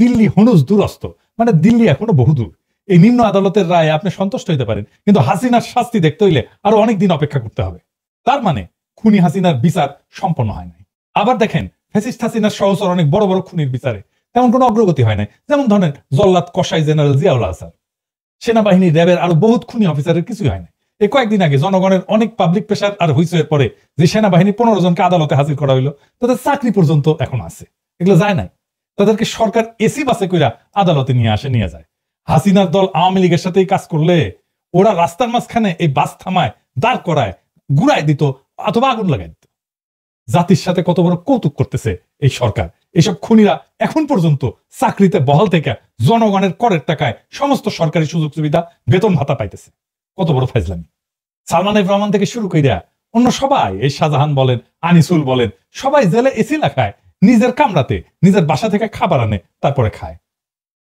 দিল্লি হনুজ দূরস্থ, মানে দিল্লি এখনো বহুদূর। এই নিম্ন আদালতের রায়ে আপনি সন্তুষ্ট হইতে পারেন, কিন্তু হাসিনার শাস্তি দেখতে হইলে আরো অনেক দিন অপেক্ষা করতে হবে। তার মানে খুনি হাসিনার বিচার সম্পন্ন হয় নাই। আবার দেখেন, ফ্যাসিস্ট হাসিনার সহচর অনেক বড় বড় খুনির বিচারে তেমন কোনো অগ্রগতি হয় নাই। যেমন ধরেন জল্লাদ কসাই জেনারেল জিয়াউল হাসান, সেনাবাহিনী র্যাবের আরো বহুত খুনি অফিসারের কিছুই হয় না। এই কয়েকদিন আগে জনগণের অনেক পাবলিক প্রেশার আর হুইসের পরে যে সেনাবাহিনী 15 জনকে আদালতে হাজির করা হইলো, তাদের চাকরি পর্যন্ত এখন আছে, এগুলো যায় নাই। তাদেরকে সরকার এসি বাসে কইরা আদালতে নিয়ে যায়। হাসিনার দল আওয়ামী লীগের সাথেই কাজ করলে ওরা রাস্তার মাঝখানে এই বাস থামায়, দাঁড় করায়, গুড়াই দিত অথবা আগুন লাগাই দিত। জাতির সাথে কত বড় কৌতুক করতেছে এই সরকার। এইসব খুনিরা এখন পর্যন্ত চাকরিতে বহাল থেকে জনগণের করের টাকায় সমস্ত সরকারি সুযোগ সুবিধা, বেতন ভাতা পাইতেছে। কত বড় ফাইজলামি। সালমান এফ রহমান থেকে শুরু কইরা অন্য সবাই, এই শাহজাহান বলেন, আনিসুল বলেন, সবাই জেলে এসি লাগায়, নিজের কামরাতে নিজের বাসা থেকে খাবার আনে, তারপরে খায়।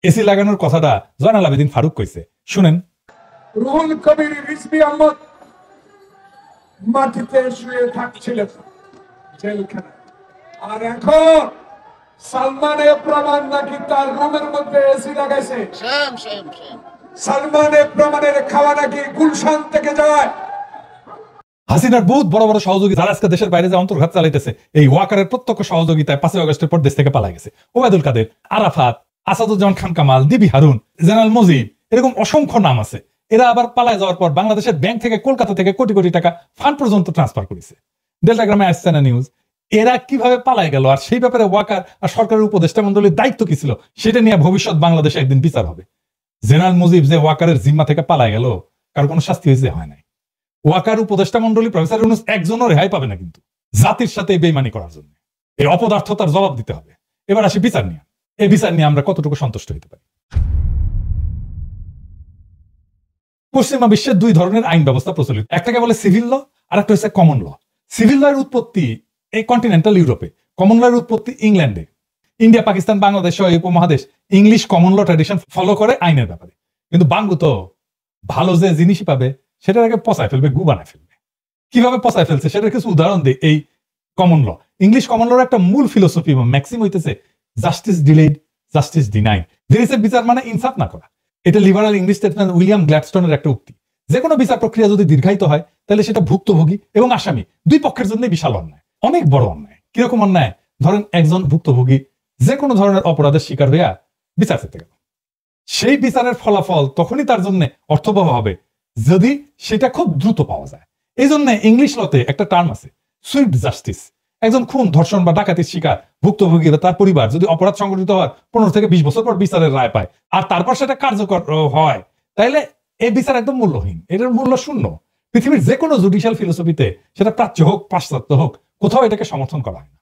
এসি লাগানোর কথাটা জয়নাল আবেদিন ফারুক কইছে, শুনেন। রুহুল কবির রিজভী আহমদ মাটিতে শুয়ে থাকছিলেন জেলখানায়, আর এখন সালমান এফ রহমান নাকি তার রুমের মধ্যে এসি লাগাইছে। সালমান এফ রহমানের খাওয়া নাকি গুলশান থেকে যায়। হাসিনার বহুত বড় বড় সহযোগী যারা আজকে দেশের বাইরে যে অন্তর্ঘাত চালাইতেছে, এই ওয়াকারের প্রত্যক্ষ সহযোগিতায় 5 আগস্টের পর দেশ থেকে পালা গেছে। ওবায়দুল কাদের, আরাফাত, আসাদুজ্জামান খান কামাল, ডিবি হারুন, জেনারেল মুজিব, এরকম অসংখ্য নাম আছে। এরা আবার পালায় যাওয়ার পর বাংলাদেশের ব্যাংক থেকে, কলকাতা থেকে কোটি কোটি টাকা ফান্ড পর্যন্ত ট্রান্সফার করেছে। ডেল্টাগ্রামে আসছে না নিউজ। এরা কিভাবে পালায় গেল, আর সেই ব্যাপারে ওয়াকার আর সরকারের উপদেষ্টা মন্ডলীর দায়িত্ব কি ছিল, সেটা নিয়ে ভবিষ্যৎ বাংলাদেশে একদিন বিচার হবে। জেনারেল মুজিব যে ওয়াকারের জিম্মা থেকে পালায় গেল, কার কোনো শাস্তি হয়েছে? হয় নাই। ওয়াকার উপদেষ্টা মন্ডলী প্রফেসর ইউনূস একজনও রেহাই পাবে না কিন্তু জাতির সাথে বেইমানি করার জন্য। এই অপদার্থতার জবাব দিতে হবে। এবার আসি বিচার নিয়ে। এই বিচার নিয়ে আমরা কতটুকু সন্তুষ্ট হতে পারি? পশ্চিমা বিশ্বের 2 ধরনের আইন ব্যবস্থা প্রচলিত, একটাকে বলে সিভিল ল, আর একটা হচ্ছে কমন ল। সিভিল ল এর উৎপত্তি এই কন্টিনেন্টাল ইউরোপে, কমন ল এর উৎপত্তি ইংল্যান্ডে। ইন্ডিয়া, পাকিস্তান, বাংলাদেশ সহ এই উপমহাদেশ English common law tradition follow করে আইনের ব্যাপারে। কিন্তু বাঙ্গু তো ভালো যে জিনিসই পাবে সেটার আগে পচায় ফেলবে, গু বানায় ফেলবে। কিভাবে পচায় ফেলছে সেটার কিছু উদাহরণ দিই। এই কমন ল, ইংলিশ কমন লর একটা মূল ফিলোসফি বা ম্যাক্সিম হইতেছে জাস্টিস ডিলেড, জাস্টিস ডিনাইড। দেশের বিচার মানে ইনসাফ না করা। এটা লিবারাল ইংলিশ স্টেটসম্যান উইলিয়াম গ্ল্যাডস্টোনের একটা উক্তি। যে কোনো বিচার প্রক্রিয়া যদি দীর্ঘায়িত হয়, তাহলে সেটা ভুক্তভোগী এবং আসামি 2 পক্ষের জন্য বিশাল অন্যায়, অনেক বড় অন্যায়। কিরকম অন্যায়? ধরেন একজন ভুক্তভোগী যে কোনো ধরনের অপরাধের শিকার হইয়া বিচার পেতে গেল, সেই বিচারের ফলাফল তখনই তার জন্য অর্থবহ হবে যদি সেটা খুব দ্রুত পাওয়া যায়। এই জন্য ইংলিশ লতে একটা টার্ম আছে, সুইফট জাস্টিস। একজন খুন, ধর্ষণ বা ডাকাতির শিকার ভুক্তভোগী বা তার পরিবার যদি অপরাধ সংঘটিত হওয়ার 15 থেকে 20 বছর পর বিচারের রায় পায়, আর তারপর সেটা কার্যকর হয়, তাইলে এই বিচার একদম মূল্যহীন, এটার মূল্য শূন্য। পৃথিবীর যে কোনো জুডিশিয়াল ফিলোসফিতে, সেটা প্রাচ্য হোক পাশ্চাত্য হোক, কোথাও এটাকে সমর্থন করা হয় না।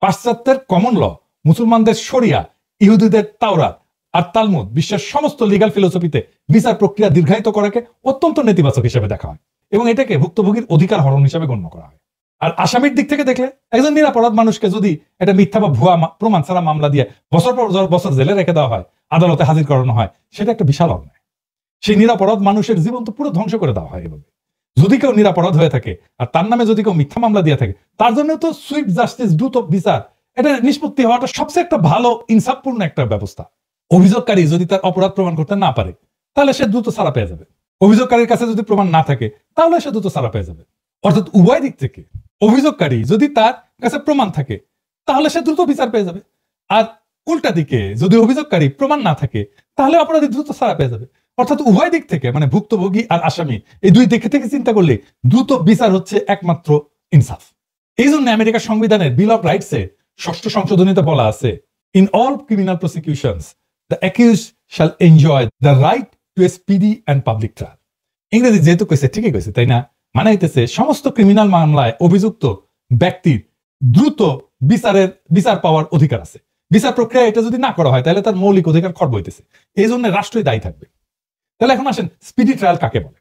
পাশ্চাত্যের কমন ল, মুসলমানদের শরিয়া, ইহুদিদের তাওরাত আর তালমুদ, বিশ্বের সমস্ত লিগাল ফিলোসফিতে বিচার প্রক্রিয়া দীর্ঘায়িত করাকে অত্যন্ত নেতিবাচক হিসেবে দেখা হয় এবং এটাকে ভুক্তভোগীর অধিকার হরণ হিসেবে গণ্য করা হয়। আর আসামির দিক থেকে দেখলে, একজন নিরাপরাধ মানুষকে যদি এটা মিথ্যা বা ভুয়া প্রমাণ ছাড়া মামলা দিয়ে বছর পর বছর জেলে রেখে দেওয়া হয়, আদালতে হাজির করানো হয়, সেটা একটা বিশাল অন্যায়। সেই নিরাপরাধ মানুষের জীবন তো পুরো ধ্বংস করে দেওয়া হয় এভাবে। যদি কেউ নিরাপরাধ হয়ে থাকে আর তার নামে যদি কেউ মিথ্যা মামলা দিয়ে থাকে, তার জন্য তো সুইফট জাস্টিস, দ্রুত বিচার, এটা নিষ্পত্তি হওয়াটা সবচেয়ে একটা ভালো ইনসাফপূর্ণ একটা ব্যবস্থা। অভিযোগকারী যদি তার অপরাধ প্রমাণ করতে না পারে, তাহলে সে দ্রুত ছাড়া পেয়ে যাবে। অভিযোগকারীর কাছে যদি প্রমাণ না থাকে, তাহলে সে দ্রুত ছাড়া পেয়ে যাবে। অর্থাৎ উভয় দিক থেকে, অভিযোগকারী যদি তার কাছে প্রমাণ থাকে, তাহলে সে দ্রুত বিচার পেয়ে যাবে, আর উল্টা দিকে যদি অভিযোগকারী প্রমাণ না থাকে, তাহলে অপরাধী দ্রুত ছাড়া পেয়ে যাবে। অর্থাৎ উভয় দিক থেকে, মানে ভুক্তভোগী আর আসামি, এই 2 দিক থেকে চিন্তা করলে দ্রুত বিচার হচ্ছে একমাত্র ইনসাফ। এই জন্য আমেরিকার সংবিধানের বিল অফ রাইটসে 6ষ্ঠ সংশোধনীতে বলা আছে, in all criminal প্রসিকিউশনস the accused shall enjoy the right to a speedy and public trial. ইংরেজি যেহেতু কইছে, ঠিকই কইছে, তাই না? মানে হইতেছে সমস্ত ক্রিমিনাল মামলায় অভিযুক্ত ব্যক্তির দ্রুত বিচার পাওয়ার অধিকার আছে। বিচার প্রক্রিয়া এটা যদি না করা হয়, তাহলে তার মৌলিক অধিকার খর্ব হইতেছে। এই জন্য রাষ্ট্রই দায়ী থাকবে। তাহলে এখন আসেন, স্পিডি ট্রায়াল কাকে বলে?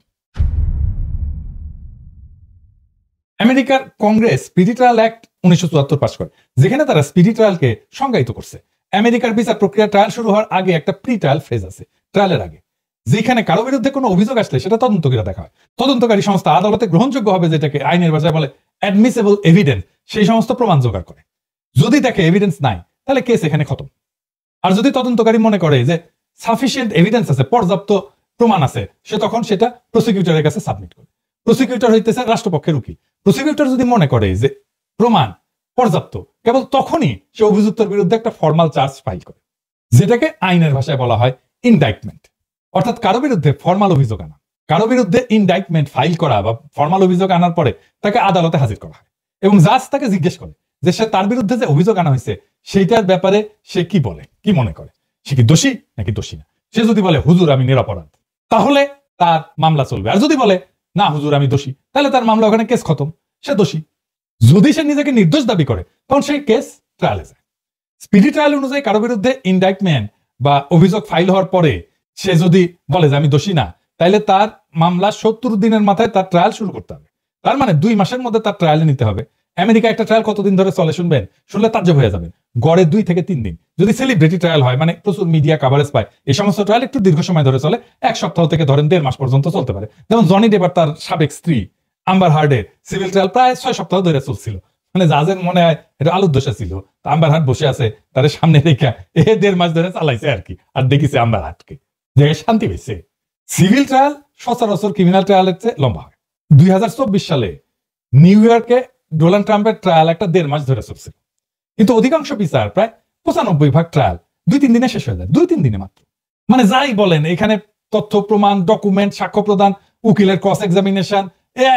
আমেরিকার Congress speedy trial act 1974 pass করে, যেখানে তারা স্পিডি ট্রায়ালকে সংজ্ঞায়িত করছে। আমেরিকার বিচার প্রক্রিয়া ট্রায়াল শুরু হওয়ার আগে একটা প্রি ট্রায়াল ফেজ আছে, ট্রায়ালের আগে, যেখানে কারো বিরুদ্ধে কোনো অভিযোগ আসলে সেটা তদন্ত করে দেখা হয়। তদন্তকারী সংস্থা আদালতে গ্রহণযোগ্য হবে, যেটাকে আইনের ভাষায় বলে অ্যাডমিসেবল এভিডেন্স, সেই সমস্ত প্রমাণ জোগাড় করে। যদি দেখে এভিডেন্স নাই, তাহলে কেস এখানে খতম। আর যদি তদন্তকারী মনে করে যে সাফিসিয়েন্ট এভিডেন্স আছে, পর্যাপ্ত প্রমাণ আছে, সে তখন সেটা প্রসিকিউটরের কাছে সাবমিট করে। প্রসিকিউটর হইতেছে রাষ্ট্রপক্ষের উকিল। প্রসিকিউটর যদি মনে করে যে প্রমাণ পর্যাপ্ত, কেবল তখনই সে অভিযুক্তের বিরুদ্ধে একটা ফর্মাল চার্জ ফাইল করে, যেটাকে আইনের ভাষায় বলা হয় ইনডাইটমেন্ট। অর্থাৎ কারো বিরুদ্ধে ফর্মাল অভিযোগ আনা, কারো বিরুদ্ধে ইনডাইটমেন্ট ফাইল করা বা ফর্মাল অভিযোগ আনার পরে তাকে আদালতে হাজির করা হয় এবং জাজ তাকে জিজ্ঞেস করে যে সে তার বিরুদ্ধে যে অভিযোগ আনা হয়েছে সেইটার ব্যাপারে সে কি বলে, কি মনে করে, সে কি দোষী নাকি দোষী না। সে যদি বলে হুজুর আমি নিরপরাধ, তাহলে তার মামলা চলবে। আর যদি বলে না হুজুর আমি দোষী, তাহলে তার মামলা ওখানে কেস খতম, সে দোষী। যদি সে নিজেকে নির্দোষ দাবি করে তখন সেই কেস ট্রায়ালে যায়। স্পিডি ট্রায়াল অনুযায়ী কারো বিরুদ্ধে ইনডাইটমেন্ট বা অভিযোগ ফাইল হওয়ার পরে সে যদি বলে যে আমি দোষী না, তাহলে তার মামলা 70 দিনের মাথায় তার ট্রায়াল শুরু করতে হবে। তার মানে 2 মাসের মধ্যে তার ট্রায়ালে নিতে হবে। আমেরিকা একটা ট্রায়াল কতদিন ধরে চলে শুনবেন, শুনলে তাজ্জব হয়ে যাবেন। গড়ে 2 থেকে 3 দিন। যদি সেলিব্রিটি ট্রায়াল হয়, মানে প্রচুর মিডিয়া কভারেজ পায়, এই সমস্ত ট্রায়াল একটু দীর্ঘ সময় ধরে চলে, 1 সপ্তাহ থেকে ধরেন 1.5 মাস পর্যন্ত চলতে পারে। যেমন জনি ডেপ আর তার সাবেক স্ত্রী আম্বার হার্ডের সিভিল ট্রায়াল প্রায় 6 সপ্তাহ ধরে চলছিল। মানে জাজের মনে হয় এটা আলুর দোষা ছিল, আম্বার হার্ড বসে আছে তাদের সামনে রেখা 1.5 মাস ধরে চালাইছে আর কি, আর দেখিছে আম্বার হার্ডকে, যে শান্তি পেয়েছে। সিভিল ট্রায়াল সচরাচর ক্রিমিনাল ট্রায়ালের চেয়ে লম্বা হয়। 2024 সালে নিউ ইয়র্কে ডোনাল্ড ট্রাম্পের ট্রায়াল একটা 1.5 মাস ধরে চলছিল, কিন্তু অধিকাংশ বিচার প্রায় 95% ট্রায়াল 2-3 দিনে শেষ হয়ে যায়, 2-3 দিনে মাত্র। মানে যাই বলেন, এখানে তথ্য প্রমাণ, ডকুমেন্ট, সাক্ষ্য প্রদান, উকিলের ক্রস এক্সামিনেশন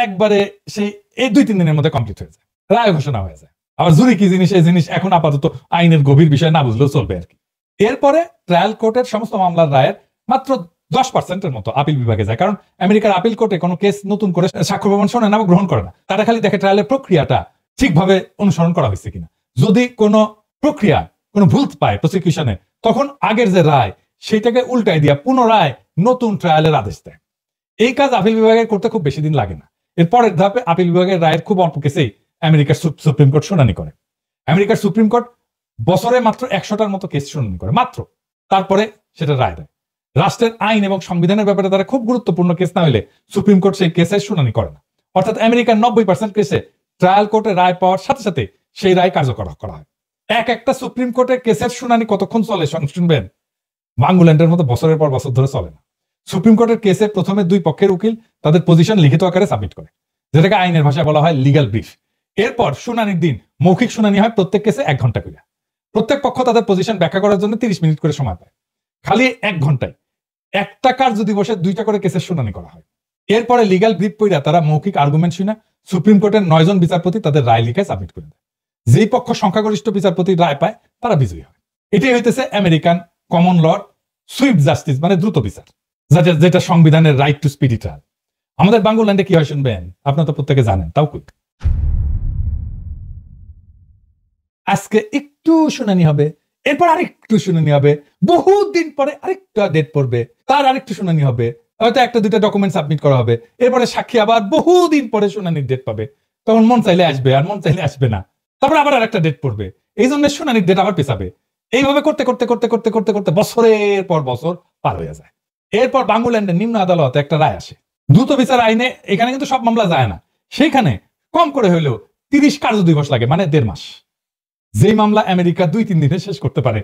একবারে সেই 2-3 দিনের মধ্যে কমপ্লিট হয়ে যায়, রায় ঘোষণা হয়ে যায়। আবার জুরি কি জিনিস, এই জিনিস এখন আপাতত আইনের গভীর বিষয় না বুঝলেও চলবে আর কি। এরপরে ট্রায়াল কোর্টের সমস্ত মামলার রায়ের মাত্র 10%-এর মতো আপিল বিভাগে যায়, কারণ আমেরিকার আপিল কোর্টে কোনো কেস নতুন করে সাক্ষ্য প্রমাণ শোনে না বা গ্রহণ করে না। তারা খালি দেখে ট্রায়ালের প্রক্রিয়াটা ঠিকভাবে অনুসরণ করা হয়েছে কিনা। যদি কোনো প্রক্রিয়া কোনো ভুল পায় প্রসিকিউশনে, তখন আগের যে রায় সেটাকে উল্টাই দিয়া পুনরায় নতুন ট্রায়ালের আদেশ দেয়। এই কাজ আপিল বিভাগে করতে খুব বেশি দিন লাগে না। এর পরের ধাপে আপিল বিভাগের রায়ের খুব অল্প কেসেই আমেরিকার সুপ্রিম কোর্ট শুনানি করে। আমেরিকার সুপ্রিম কোর্ট বছরে মাত্র 100টার মতো কেস শুনানি করে মাত্র, তারপরে সেটা রায় দেয়। রাষ্ট্রের আইন এবং সংবিধানের ব্যাপারে তারা খুব গুরুত্বপূর্ণ কেস না হলে সুপ্রিম কোর্ট সেই কেসের শুনানি করে না। অর্থাৎ আমেরিকার 90% কেসে ট্রায়াল কোর্টে রায় পাওয়ার সাথে সাথে সেই রায় কার্যকর করা হয়। একটা সুপ্রিম কোর্টের কেসের শুনানি কতক্ষণ চলে শুনবেন, বাংলাদেশের মতো বছরের পর বছর ধরে চলে না। সুপ্রিম কোর্টের কেসে প্রথমে 2 পক্ষের উকিল তাদের পজিশন লিখিত আকারে সাবমিট করে, যেটাকে আইনের ভাষায় বলা হয় লিগ্যাল ব্রিফ। এরপর শুনানির দিন মৌখিক শুনানি হয় প্রত্যেক কেসে 1 ঘন্টা করে। প্রত্যেক পক্ষ তাদের পজিশন ব্যাখ্যা করার জন্য 30 মিনিট করে সময় পায়। খালি 1 ঘন্টায় 1টা কার যদি বসে 2টা করে কেসের শুনানি করা হয়। এরপরে লিগ্যাল ব্রিফ পড়া তারা মৌখিক আর্গুমেন্ট শুনে সুপ্রিম কোর্টের 9 জন বিচারপতি তাদের রায় লিখে সাবমিট করে দেয়। যেই পক্ষ সংখ্যাগরিষ্ঠ বিচারপতির রায় পায় তারা বিজয়ী হয়। এটাই হইতেছে American common law swift justice, মানে দ্রুত বিচার, যেটা সংবিধানের রাইট টু স্পিডি ট্রায়াল। আমাদের বাংলাদেশে কি হয় শুনবেন, আপনারা তো প্রত্যেকে জানেন, তাও কই আজকে একটু শুনানি হবে, এরপর আরেকটু শুনানি হবে, বহুত দিন পরে আরেকটা ডেট পড়বে, তার আরেকটু শুনানি হবে, হয়তো 1-2টা ডকুমেন্ট সাবমিট করা হবে, এরপরে সাক্ষী আবার বহুদিন পরে শুনানির ডেট পাবে, তখন মন চাইলে আসবে আর মন চাইলে আসবে না, তারপর আবার আরেকটা ডেট পড়বে, এই জন্য শুনানির ডেট আবার পেছাবে। এইভাবে করতে করতে করতে করতে করতে করতে বছরের পর বছর পার হয়ে যায়। এরপর বাংলাদেশের নিম্ন আদালতে একটা রায় আসে দ্রুত বিচার আইনে। এখানে কিন্তু সব মামলা যায় না, সেখানে কম করে হইলেও 30 কার্য দিবস লাগে, মানে 1.5 মাস। যে মামলা আমেরিকা 2-3 দিনে শেষ করতে পারে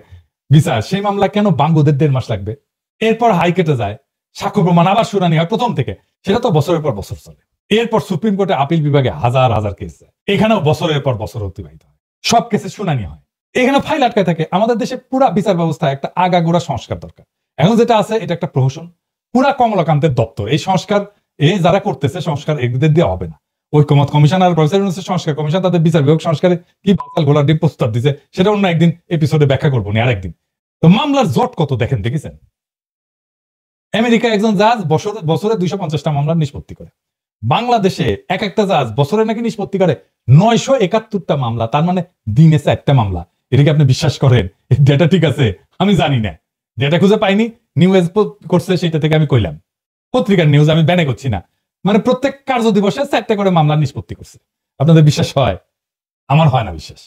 বিচার, সেই মামলা কেন বাংলাদেশের 1.5 মাস লাগবে? এরপর হাইকোর্টে যায়, সাক্ষ্য প্রমাণ আবার শুনানি হয় প্রথম থেকে, সেটা তো বছরের পর বছর চলে। এরপর সুপ্রিম কোর্টে আপিল বিভাগে হাজার হাজার কেস যায়, এখানেও বছরের পর বছর অতিবাহিত হয়, সব কেসে শুনানি হয়, এখানে ফাইল আটকায় থাকে। আমাদের দেশে পুরা বিচার ব্যবস্থা একটা আগাগোড়া সংস্কার দরকার। এখন যেটা আছে এটা একটা প্রহসন, পুরা কমলাকান্তের দপ্তর। এই সংস্কার যারা করতেছে সংস্কার এদের দিয়ে হবে না। ঐক্যমত কমিশন আর প্রফেসর সংস্কার কমিশন তাদের বিচার বিভাগ সংস্কারে কি বাতাল ঘোলার ডিম প্রস্তাব দিছে, সেটা অন্য একদিন এপিসোডে ব্যাখ্যা করবো নি আরেকদিন। তো মামলার জট কত দেখেন, দেখেছেন? আমেরিকা একজন জাজ বছরে 250টা মামলার নিষ্পত্তি করে। বাংলাদেশে একটা জাজ বছরে নাকি নিষ্পত্তি করে 971টা মামলা, তার মানে দিনে 4টা মামলা। এটা কি আপনি বিশ্বাস করেন? ডেটা ঠিক আছে? আমি জানি না, ডেটা খুঁজে পাইনি, নিউজ করছে সেটা থেকে আমি কইলাম, পত্রিকার নিউজ, আমি ব্যানে করছি না। মানে প্রত্যেক কার্য দিবসে 4টা করে মামলা নিষ্পত্তি করছে। আপনাদের বিশ্বাস হয়? আমার হয় না বিশ্বাস।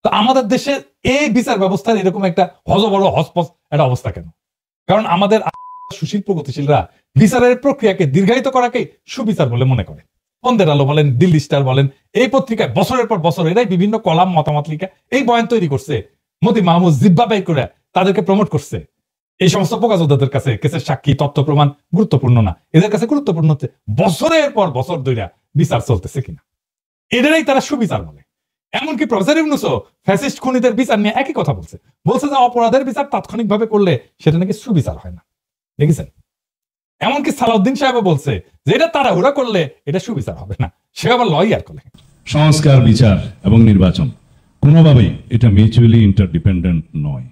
তো আমাদের দেশে এই বিচার ব্যবস্থার এরকম একটা হজবড় হসপস একটা অবস্থা কেন? কারণ আমাদের সুশীল প্রগতিশীলরা বিচারের প্রক্রিয়াকে দীর্ঘায়িত করাকে সুবিচার বলে মনে করে। বন্দের আলো বলেন, দিল্লি স্টার বলেন, এই পত্রিকায় বছরের পর বছর এরাই বিভিন্ন কলাম মতামত লিখে এই বয়ান তৈরি করছে। মতি মাহমুদ জিব্বা বাই করে তাদেরকে প্রমোট করছে। এই সমস্ত প্রকাশকদের কাছে কেসের সাক্ষী তথ্য প্রমাণ গুরুত্বপূর্ণ না, এদের কাছে গুরুত্বপূর্ণ হচ্ছে বছরের পর বছর ধরে বিচার চলতেছে কিনা, এদেরই তারা সুবিচার বলে। এমনকি প্রফেসর ইউনূসও ফ্যাসিস্ট খুনিদের বিচার নিয়ে একই কথা বলছে যে অপরাধের বিচার তাৎক্ষণিকভাবে করলে সেটা নাকি সুবিচার হয় না, দেখেছেন। এমনকি সালাউদ্দিন সাহেব বলছে যে এটা তাড়াহুড়া করলে এটা সুবিচার হবে না, সে আবার লয়ার করে। সংস্কার, বিচার এবং নির্বাচন কোনোভাবেই এটা মিউচুয়ালি ইন্টারডিপেন্ডেন্ট নয়।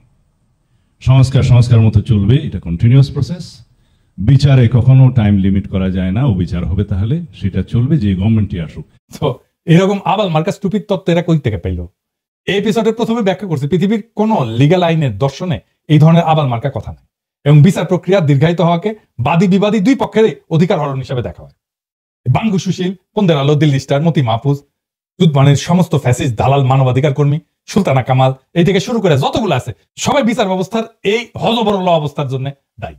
সংস্কার মতো চলবে, এটা কন্টিনিউয়াস প্রসেস। বিচারে কখনো টাইম লিমিট করা যায় না, ও বিচার হবে তাহলে সেটা চলবে যে গভর্নমেন্টই আসুক। তো এরকম আবাল মার্কা স্টুপিড তত্ত্ব এরা কই থেকে পাইল? এই এপিসোডের প্রথমে ব্যাখ্যা করছে পৃথিবীর কোন লিগ্যাল আইনের দর্শনে এই ধরনের আবাল মার্কা কথা নাই, এবং বিচার প্রক্রিয়া দীর্ঘায়িত হওয়াকে বাদী বিবাদী দুই পক্ষের অধিকার হরণ হিসেবে দেখা হয়। বাঙ্গু সুশীল, পন্দের আলো, দিল্লি স্টার, মতি মাহফুজ, জুতমানের সমস্ত ফ্যাসিস্ট, দালাল, মানবাধিকার কর্মী, সুলতানা কামাল এই থেকে শুরু করে যতগুলো আছে সবাই বিচার ব্যবস্থার এই হজবরল অবস্থার জন্য দায়ী।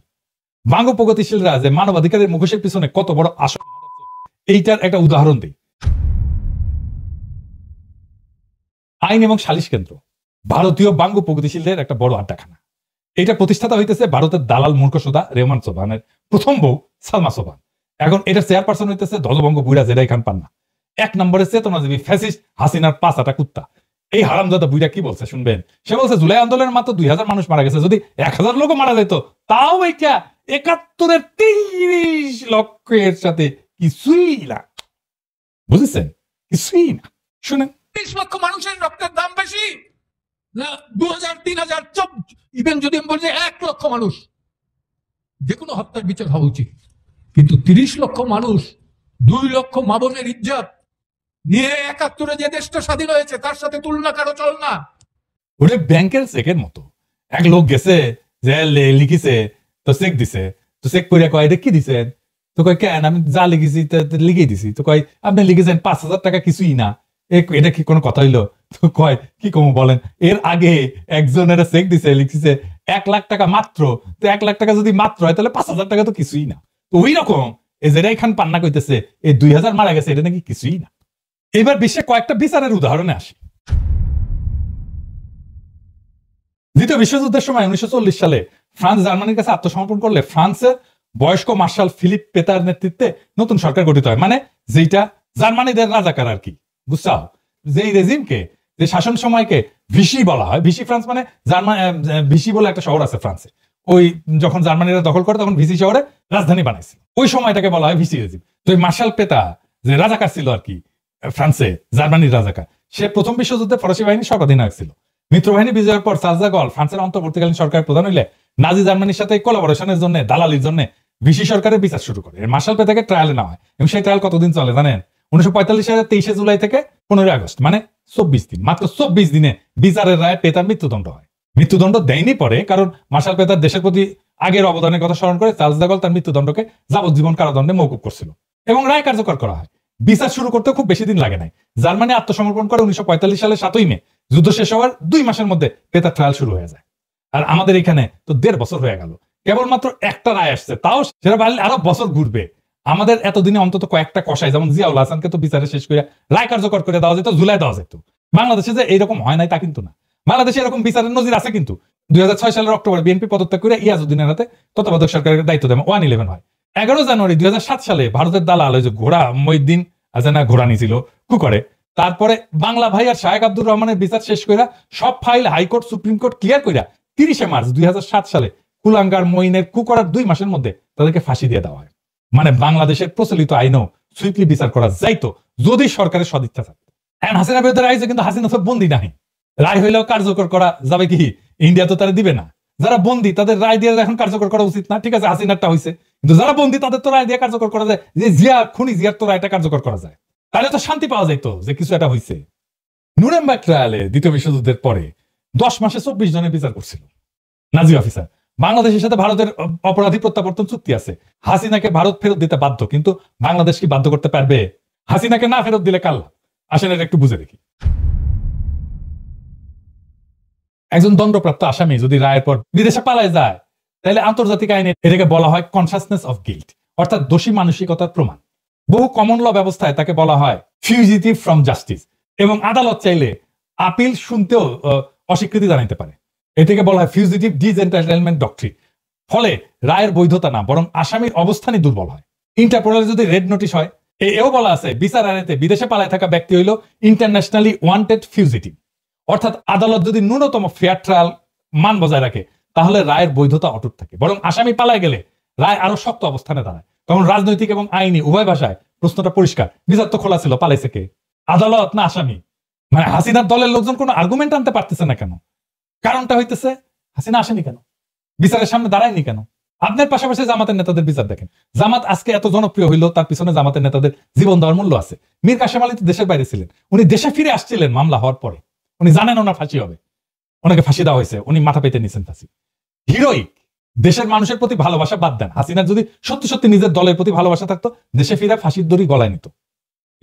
বাঙ্গু প্রগতিশীলরা যে মানবাধিকারের মুখোশের পিছনে কত বড় আসল, এইটার একটা উদাহরণ দিই। আইন এবং সালিশ কেন্দ্র ভারতীয় বাঙ্গু প্রগতিশীলদের একটা বড় আড্ডাখানা। এটা প্রতিষ্ঠাতা হইতেছে ভারতের দালাল মূর্খসোদা রেহমান সোবহানের প্রথম বউ সালমা সোবহান। এখন এটা চেয়ারপারসন হইতেছে ধ্বজভঙ্গ বুইড়া জেরাই খান পান্না, এক নম্বরের চেতনাজীবী ফ্যাসিস্ট হাসিনার 5 কুত্তা। এই হারামজাদা বুইড়া কি বলছে শুনবেন? সে বলছে জুলাই আন্দোলনের মাত্র 2000 মানুষ মারা গেছে, যদি 1000 লোক মারা যেত তাও এটা 71-এর 30 লক্ষের সাথে কিছুই না। বুঝেছেন? কিছুই না। শুনেন, 30 লক্ষ মানুষের রক্তের দাম বেশি না 2000, 3000, ইভেন যদি আমি বলছি 1 লক্ষ মানুষ, যে কোনো হত্যার বিচার হওয়া উচিত। কিন্তু 30 লক্ষ মানুষ, 2 লক্ষ মা বোনের ইজ্জত নিয়ে 71-এ যে দেশটা স্বাধীন হয়েছে তার সাথে তুলনা কারো চল না। ওটা ব্যাংকের চেকের মতো। এক লোক গেছে যে লিখিছে, তো চেক দিছে, তো চেক করে কয় এটা কি দিছেন? তো কয় কেন আমি যা লিখেছি লিখেই দিছি। তো কয় আপনি লিখেছেন 5000 টাকা কিছুই না, এটা কি কোনো কথা হইলো? তো কয় কি কম বলেন, এর আগে একজনের চেক দিছে, লিখছে 1 লাখ টাকা মাত্র। তো 1 লাখ টাকা যদি মাত্র হয় তাহলে 5000 টাকা তো কিছুই না। তো ওই রকম এই জেরাই খান পান্না কইতেছে এই 2000 মারা গেছে এটা নাকি কিছুই না। এবার বিশ্বে কয়েকটা বিচারের উদাহরণে আসি। দ্বিতীয় বিশ্বযুদ্ধের সময় 1940 সালে ফ্রান্স জার্মানির কাছে আত্মসমর্পণ করলে ফ্রান্সের বয়স্ক মার্শাল ফিলিপ পেতার নেতৃত্বে নতুন সরকার গঠিত হয়, মানে যেটা জার্মানিদের রাজাকার আর কি, বুঝছাও? যে রেজিমকে, যে শাসন সময়কে ভিসি বলা হয়। ভিসি ফ্রান্স মানে ভিসি বলে একটা শহর আছে ফ্রান্সে। ওই যখন জার্মানিরা দখল করে তখন ভিসি শহরে রাজধানী বানাইছিল, ওই সময়টাকে বলা হয় ভিসি রেজিম। তো এই মার্শাল পেতা যে রাজাকার ছিল আর কি ফ্রান্সে, জার্মানির রাজাকার, সে প্রথম বিশ্বযুদ্ধে ফরাসি বাহিনীর সর্বাধিনায়ক ছিল। মিত্রবাহিনী বিজয়ের পর চার্লস দ্য গল ফ্রান্সের অন্তর্বর্তীকালীন সরকারের প্রধান হইলে নাজি জার্মানির সাথে কোলাবোরেশনের জন্য, দালালির জন্য ভিসি সরকারের বিচার শুরু করে। মার্শাল পেতাকে ট্রায়ালে নেওয়া হয়, এবং সেই ট্রায়াল কতদিন চলে জানেন? 1945 সালের 23 জুলাই থেকে 15 আগস্ট, মানে 24 দিন। মাত্র 24 দিনে বিচারের রায় পেতার মৃত্যুদণ্ড হয়। মৃত্যুদণ্ড দেয়নি পরে, কারণ মার্শাল পেতার দেশের প্রতি আগের অবদানের কথা স্মরণ করে চার্লস দ্য গল তার মৃত্যুদণ্ডকে যাবজ্জীবন কারাদণ্ডে মওকুফ করছিল, এবং রায় কার্যকর করা হয়। বিচার শুরু করতে খুব বেশি দিন লাগে নাই। জার্মানি আত্মসমর্পণ করে 1945 সালের 7 মে। যুদ্ধ শেষ হওয়ার 2 মাসের মধ্যে পেতার ট্রায়াল শুরু হয়ে যায়। আর আমাদের এখানে তো 1.5 বছর হয়ে গেল, কেবলমাত্র একটা রায় আসছে, তাও সেটা পারলে আরো বছর ঘুরবে। আমাদের এতদিনে অন্তত কয়েকটা কষাই, যেমন জিয়াউল হাসানকে তো বিচারে শেষ করে রায় কার্যকর করে দেওয়া যেত, ঝুলাই দেওয়া যেত। বাংলাদেশে যে এইরকম হয় নাই তা কিন্তু না। বাংলাদেশে এরকম বিচারের নজির আছে, কিন্তু 2006 সালের অক্টোবর বিএনপি পদত্যাগ করে ইয়াজউদ্দিনের হাতে তত্ত্বাবধায়ক সরকারের দায়িত্ব দেয়। 1/11 হয়। 11 জানুয়ারি 2007 সালে ভারতের দালাল ওই যে ঘোড়া মঈউদ্দিন আজানা ঘোড়ানি ছিল কুকরে, তারপরে বাংলা ভাই আর শাহেক আব্দুর রহমানের বিচার শেষ কইরা সব file high court supreme court clear কইরা 30 মার্চ 2007 সালে কুলাঙ্গার মঈনের কুকরার 2 মাসের মধ্যে তাদেরকে ফাঁসি দিয়ে দেওয়া হয়। মানে বাংলাদেশের প্রচলিত আইনও সুইফটলি বিচার করা যাইতো যদি সরকারের সদিচ্ছা থাকতো। এখন হাসিনা বিরুদ্ধে রায় হয়েছে, কিন্তু হাসিনা তো বন্দী নাই। রায় হইলেও কার্যকর করা যাবে কি? ইন্ডিয়া তো তারা দিবে না। যারা বন্দী তাদের রায় দিয়ে এখন কার্যকর করা উচিত না? ঠিক আছে, হাসিনারটা হয়েছে, কিন্তু যারা বন্দী তাদের তো রায় দিয়ে কার্যকর করা যায়। যে জিয়া খুনি, জিয়ার তো রায়টা কার্যকর করা যায়, তাহলে তো শান্তি পাওয়া যাইতো যে কিছু একটা হয়েছে। নুরেমবার্গ ট্রায়ালে দ্বিতীয় বিশ্বযুদ্ধের পরে 10 মাসে 24 জনের বিচার করছিল নাজি অফিসার। বাংলাদেশের সাথে ভারতের অপরাধী প্রত্যাবর্তন চুক্তি আছে। হাসিনাকে ভারত ফেরত দিতে বাধ্য, কিন্তু বাংলাদেশ কি বাধ্য করতে পারবে? হাসিনাকে না ফেরত দিলে কাল আসেন, এটা একটু বুঝে দেখি। একজন দণ্ডপ্রাপ্ত আসামি যদি রায়ের পর বিদেশে পালায় যায়, তাহলে আন্তর্জাতিক আইনে এটাকে বলা হয় কনসাসনেস অফ গিল্ট, অর্থাৎ দোষী মানসিকতার প্রমাণ। বহু কমন ল ব্যবস্থায় তাকে বলা হয় ফিউজিটিভ ফ্রম জাস্টিস, এবং আদালত চাইলে আপিল শুনতেও অস্বীকৃতি জানাইতে পারে। এটাকে বলা হয় ফিউজিটিভ ডিসএন্টাইটেলমেন্ট ডক্ট্রিন। ফলে রায়ের বৈধতা না বরং আসামির অবস্থানই দুর্বল হয়। ইন্টারপোলের যদি রেড নোটিশ হয়, এও বলা আছে বিচার আইনেতে বিদেশে পালায় থাকা ব্যক্তি হইল ইন্টারন্যাশনালি ওয়ান্টেড ফিউজিটিভ। অর্থাৎ আদালত যদি ন্যূনতম ফেয়ার ট্রায়াল মান বজায় রাখে তাহলে রায়ের বৈধতা অটুট থাকে, বরং আসামি পালায় গেলে রায় আরো শক্ত অবস্থানে দাঁড়ায়। কারণ রাজনৈতিক এবং আইনি উভয় ভাষায় প্রশ্নটা পরিষ্কার, বিচার তো খোলা ছিল, পালাইছে কে, আদালত না আসামি? মানে হাসিনার দলের লোকজন কোনো আর্গুমেন্ট আনতে পারতেছে না কেন? কারণটা হইতেছে হাসিনা আসেনি কেন, বিচারের সামনে দাঁড়ায়নি কেন? আপনার পাশাপাশি জামাতের নেতাদের বিচার দেখেন। জামাত আজকে এত জনপ্রিয় হইলো, তার পিছনে জামাতের নেতাদের জীবন দেওয়ার মূল্য আছে। মীর কাসেম আলী তো দেশের বাইরে ছিলেন, উনি দেশে ফিরে আসছিলেন মামলা হওয়ার পরে। উনি জানেন ওনার ফাঁসি হবে, ওনাকে ফাঁসি দেওয়া হয়েছে, উনি মাথা পেতে নিছেন ফাঁসি। হিরোইক দেশের মানুষের প্রতি ভালোবাসা বাদ দেন, হাসিনার যদি সত্যি সত্যি নিজের দলের প্রতি ভালোবাসা থাকতো দেশে ফিরে ফাঁসির দড়ি গলায় নিত,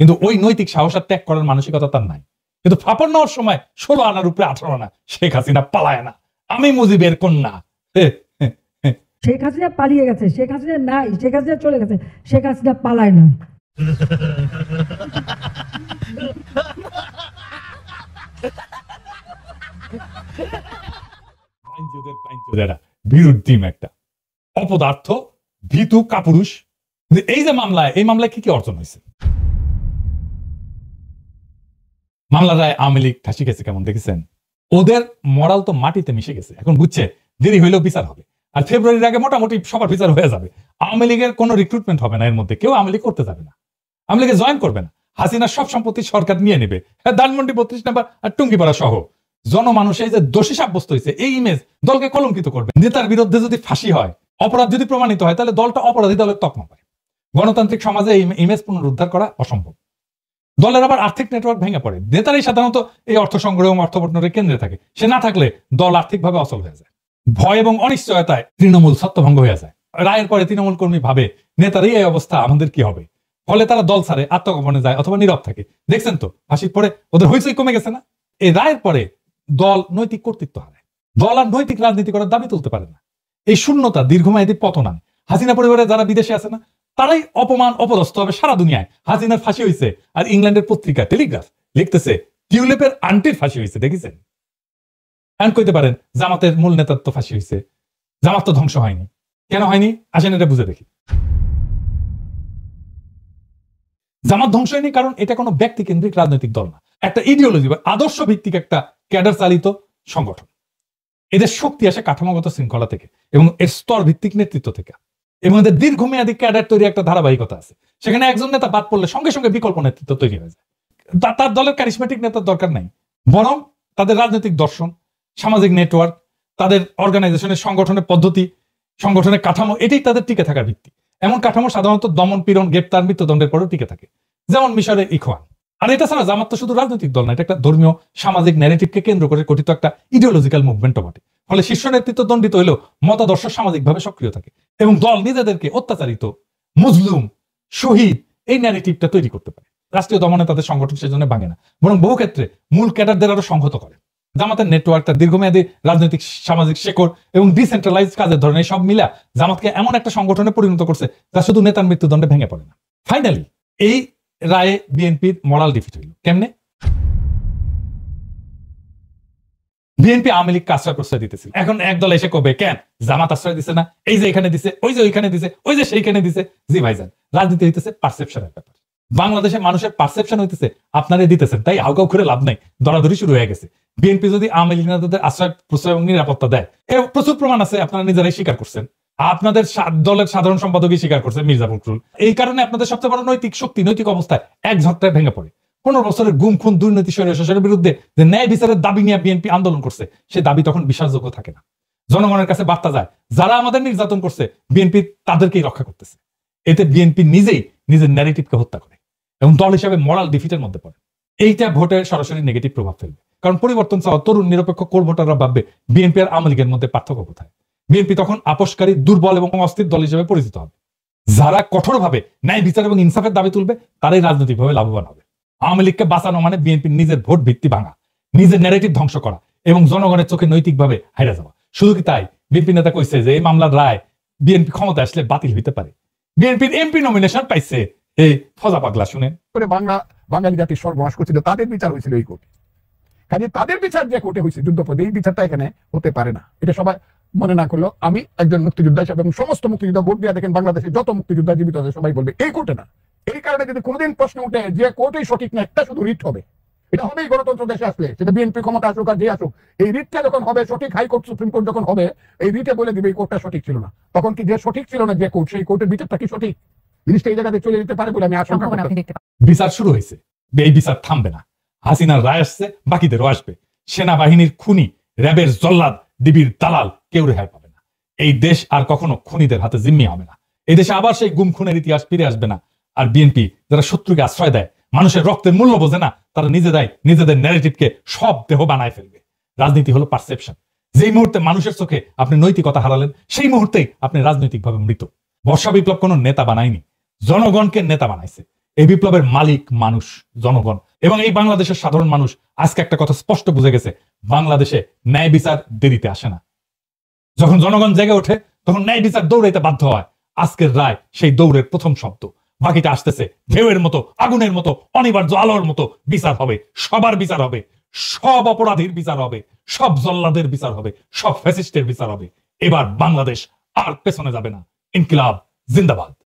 কিন্তু ওই নৈতিক সাহস আর ত্যাগ করার মানসিকতা তার নাই। কিন্তু ফাপড় নেওয়ার সময় 16 আনার উপরে 18 আনা, শেখ হাসিনা পালায় না, আমি মুজিবের কন্যা। শেখ হাসিনা পালিয়ে গেছে, শেখ হাসিনা নাই, শেখ হাসিনা চলে গেছে, শেখ হাসিনা পালায় না। বিরুদ্ধ টিম একটা অপদার্থ ভীতু কাপুরুষ। এই যে মামলায়, এই মামলায় কি কি অর্জন হয়েছে? মামলার রায় আওয়ামী লীগ ফাঁসি গেছে কেমন দেখেছেন? ওদের মরাল তো মাটিতে মিশে গেছে, এখন বুঝছে দেরি হইলেও বিচার হবে, আর ফেব্রুয়ারির আগে মোটামুটি সবার বিচার হয়ে যাবে। আওয়ামী লীগের কোনো রিক্রুটমেন্ট হবে না, এর মধ্যে কেউ আওয়ামী লীগ করতে যাবে না, আওয়ামী লীগে জয়েন করবে না। হাসিনার সব সম্পত্তি সরকার নিয়ে নেবে, হ্যাঁ, ধানমন্ডি 32 নম্বর আর টুঙ্গিপাড়া সহ। জনমানুষ এই যে দোষী সাব্যস্ত হয়েছে, এই ইমেজ দলকে কলঙ্কিত করবে। নেতার বিরুদ্ধে যদি ফাঁসি হয়, অপরাধ যদি প্রমাণিত হয়, তাহলে দলটা অপরাধী দলের তকমা পায়। গণতান্ত্রিক সমাজে এই ইমেজ পুনরুদ্ধার করা অসম্ভব। দলের আবার আর্থিক নেটওয়ার্ক ভেঙে পড়ে, নেতারাই সাধারণত এই অর্থ সংগ্রহ এবং অর্থ বন্টনের কেন্দ্রে থাকে, সে না থাকলে দল আর্থিকভাবে অচল হয়ে যায়। ভয় এবং অনিশ্চয়তায় তৃণমূল ছত্রভঙ্গ হয়ে যায়। রায়ের পরে তৃণমূল কর্মী ভাবে নেতারই এই অবস্থা, আমাদের কি হবে? ফলে তারা দল ছাড়ে, আত্মগোপনে যায় অথবা নীরব থাকে। দেখছেন তো ফাঁসির পরে ওদের হইচই কমে গেছে না? এই রায়ের পরে দল নৈতিক কর্তৃত্ব হারায়, দল আর নৈতিক রাজনীতি করার দাবি তুলতে পারে না। এই শূন্যতা দীর্ঘমেয়াদী পতন আনে। হাসিনা পরিবারে যারা বিদেশে আছে না, তারাই অপমান অপদস্থ হবে সারা দুনিয়ায়। হাসিনার ফাঁসি হয়েছে, আর ইংল্যান্ডের পত্রিকা টেলিগ্রাফ লিখতেছে টিউলিপের আন্টির ফাঁসি হয়েছে, দেখেছেন? এমন কইতে পারেন জামাতের মূল নেতার তো ফাঁসি হয়েছে, জামাত তো ধ্বংস হয়নি। কেন হয়নি আসেন এটা বুঝে দেখি। জামাত ধ্বংস হয়নি কারণ এটা কোনো ব্যক্তি কেন্দ্রিক রাজনৈতিক দল না, একটা ইডিওলজি বা আদর্শ ভিত্তিক একটা ক্যাডার চালিত সংগঠন। এদের শক্তি আসে কাঠামোগত শৃঙ্খলা থেকে এবং এর স্তর ভিত্তিক নেতৃত্ব থেকে, এবং এদের দীর্ঘমেয়াদী ক্যাডার তৈরি একটা ধারাবাহিকতা আছে। সেখানে একজন নেতা বাদ পড়লে সঙ্গে সঙ্গে বিকল্প নেতৃত্ব তৈরি হয়ে যায়। তার দলের ক্যারিসমেটিক নেতার দরকার নাই, বরং তাদের রাজনৈতিক দর্শন, সামাজিক নেটওয়ার্ক, তাদের অর্গানাইজেশনের সংগঠনের পদ্ধতি, সংগঠনের কাঠামো, এটাই তাদের টিকে থাকার ভিত্তি। এমন কাঠামো সাধারণত দমন পীড়ন, গ্রেপ্তার, মৃত্যুদণ্ডের পরেও টিকে থাকে, যেমন মিশরের ইখওয়ান। আর এটা ছাড়া জামাত তো শুধু রাজনৈতিক দল না, এটা একটা ধর্মীয় সামাজিক ন্যারেটিভকে কেন্দ্র করে গঠিত একটা ইডিওলজিক্যাল মুভমেন্টও বটে। ফলে শীর্ষ নেতৃত্ব দণ্ডিত হইলেও মতাদর্শ সামাজিকভাবে সক্রিয় থাকে এবং দল নিজেদেরকে অত্যাচারিত, মজলুম, শহীদ এই ন্যারেটিভটা তৈরি করতে পারে। রাষ্ট্রীয় দমনে তাদের সংগঠন সেজন্য ভাঙে না, বরং বহু ক্ষেত্রে মূল ক্যাডারদের আরো সংহত করে। জামাতের নেটওয়ার্ক, তার দীর্ঘমেয়াদী রাজনৈতিক সামাজিক শেকড় এবং ডিসেন্ট্রালাইজ কাজের ধরনের সব মিলা জামাতকে এমন একটা সংগঠনে পরিণত করছে যা শুধু নেতার মৃত্যুদণ্ডে ভেঙে পড়ে না। ফাইনালি এই রায়ে বিএনপির মোরাল ডিফিট হইল কেমনে? বিএনপি আওয়ামী লীগকে আশ্রয় প্রশ্রয় দিতেছিল, এখন একদল এসে কবে কেন জামাত আশ্রয় দিছে না, এই যে এখানে দিছে, ওই যে ওইখানে দিছে, ওই যে সেইখানে দিছে। জি ভাইজান, রাজনীতি হইতেছে পারসেপশনের ব্যাপার। বাংলাদেশের মানুষের পারসেপশন হইতেছে আপনারা দিতেছেন, তাই হাউকাউ করে লাভ নাই, দরাদরি শুরু হয়ে গেছে। বিএনপি যদি আওয়ামী লীগ নেতাদের আশ্রয় প্রশ্রয় এবং নিরাপত্তা দেয়, এর প্রচুর প্রমাণ আছে, আপনারা নিজেরাই স্বীকার করছেন। আপনাদের দলের সাধারণ সম্পাদকই স্বীকার করছে, মির্জা ফখরুল। এই কারণে আপনাদের সবচেয়ে বড় নৈতিক শক্তি, নৈতিক অবস্থায় এক ঝটকায় ভেঙে পড়ে। 15 বছরের গুম খুন, দুর্নীতি, স্বৈরশাসনের বিরুদ্ধে যে ন্যায় বিচারের দাবি নিয়ে বিএনপি আন্দোলন করছে, সে দাবি তখন বিশ্বাসযোগ্য থাকে না। জনগণের কাছে বার্তা যায়, যারা আমাদের নির্যাতন করছে বিএনপি তাদেরকেই রক্ষা করতেছে। এতে বিএনপি নিজেই নিজের ন্যারেটিভকে হত্যা করে এবং দল হিসাবে মোরাল ডিফিটের মধ্যে পড়ে। এইটা ভোটের সরাসরি নেগেটিভ প্রভাব ফেলবে, কারণ পরিবর্তন চাওয়া তরুণ নিরপেক্ষ কোর ভোটাররা ভাববে বিএনপি আর আওয়ামী লীগের মধ্যে পার্থক্য কোথায়। বিএনপি তখন আপোষকারী, দুর্বল এবং অস্থির দল হিসেবে পরিচিত হবে। যারা কঠোরভাবে ন্যায় বিচার এবং ইনসাফের দাবি তুলবে তারাই রাজনৈতিকভাবে লাভবান হবে। আওয়ামী লীগকে বাঁচানো মানে বিএনপির নিজের ভোট ভিত্তি ভাঙা, নিজের ন্যারেটিভ ধ্বংস করা এবং জনগণের চোখে নৈতিকভাবে হারিয়ে যাওয়া। শুধু কি তাই, বিএনপি নেতা কইছে যে এই মামলার রায় বিএনপি ক্ষমতা আসলে বাতিল হইতে পারে। বিএনপির এমপি নমিনেশন পাইছে এই ফজা পাগলা, শুনেন। বাঙালি জাতির সর্বনাশ করছিল, তাদের বিচার হয়েছিল এই কোর্টে। কাজে তাদের বিচার যে কোর্টে হয়েছে যুদ্ধপদে, এই বিচারটা এখানে হতে পারে না। এটা সবাই মনে না করলেও আমি একজন মুক্তিযোদ্ধা হিসাবে এবং সমস্ত মুক্তিযোদ্ধা ভোট দিয়ে দেখেন বাংলাদেশে যত মুক্তিযোদ্ধা জীবিত আছে সবাই বলবে এই কোর্টে না। এই কারণে যদি কোনোদিন প্রশ্ন উঠে যে কোর্টেই সঠিক না, একটা শুধু রিট হবে, এটা হবেই গণতন্ত্র দেশে আসলে, সেটা বিএনপি ক্ষমতা আসুক আর যে আসুক, এই রিটটা যখন হবে সঠিক, হাইকোর্ট সুপ্রিম কোর্ট যখন হবে, এই রিটে বলে দিবে এই কোর্টটা সঠিক ছিল না। তখন কি যে সঠিক ছিল না যে কোর্ট, সেই কোর্টের বিচারটা কি সঠিক, জিনিসটা এই জায়গাতে চলে যেতে পারে বলে আমি আশঙ্কা করি। বিচার শুরু হয়েছে, এই বিচার থামবে না। হাসিনার রায় আসছে, বাকিদেরও আসবে। সেনাবাহিনীর খুনি, র্যাবের জল্লাদ, ডিবির দালাল কেউ রেহাই পাবে না। এই দেশ আর কখনো খুনিদের হাতে জিম্মি হবে না। এই দেশে আবার সেই গুম খুনের ইতিহাস ফিরে আসবে না। আর বিএনপি যারা শত্রুকে আশ্রয় দেয়, মানুষের রক্তের মূল্য বোঝে না, তারা নিজেরাই নিজেদের ন্যারেটিভকে সব দেহ বানায় ফেলবে। রাজনীতি হলো পারসেপশন। যেই মুহূর্তে মানুষের চোখে আপনি নৈতিকতা হারালেন, সেই মুহূর্তেই আপনি রাজনৈতিকভাবে মৃত। বর্ষা বিপ্লব কোনো নেতা বানায়নি, জনগণকে নেতা বানাইছে। এই বিপ্লবের মালিক মানুষ, জনগণ। এবং এই বাংলাদেশের সাধারণ মানুষ আজকে একটা কথা স্পষ্ট বুঝে গেছে, বাংলাদেশে ন্যায় বিচার দেরিতে আসে না। যখন জনগণ জেগে ওঠে তখন ন্যায় বিচার দৌড়াইতে বাধ্য হয়। আজকের রায় সেই দৌড়ের প্রথম শব্দ। বাকিটা আসতেছে ঢেউয়ের মতো, আগুনের মতো, অনিবার্য আলোর মতো। বিচার হবে, সবার বিচার হবে, সব অপরাধীর বিচার হবে, সব জল্লাদের বিচার হবে, সব ফ্যাসিস্টের বিচার হবে। এবার বাংলাদেশ আর পেছনে যাবে না। ইনকিলাব জিন্দাবাদ।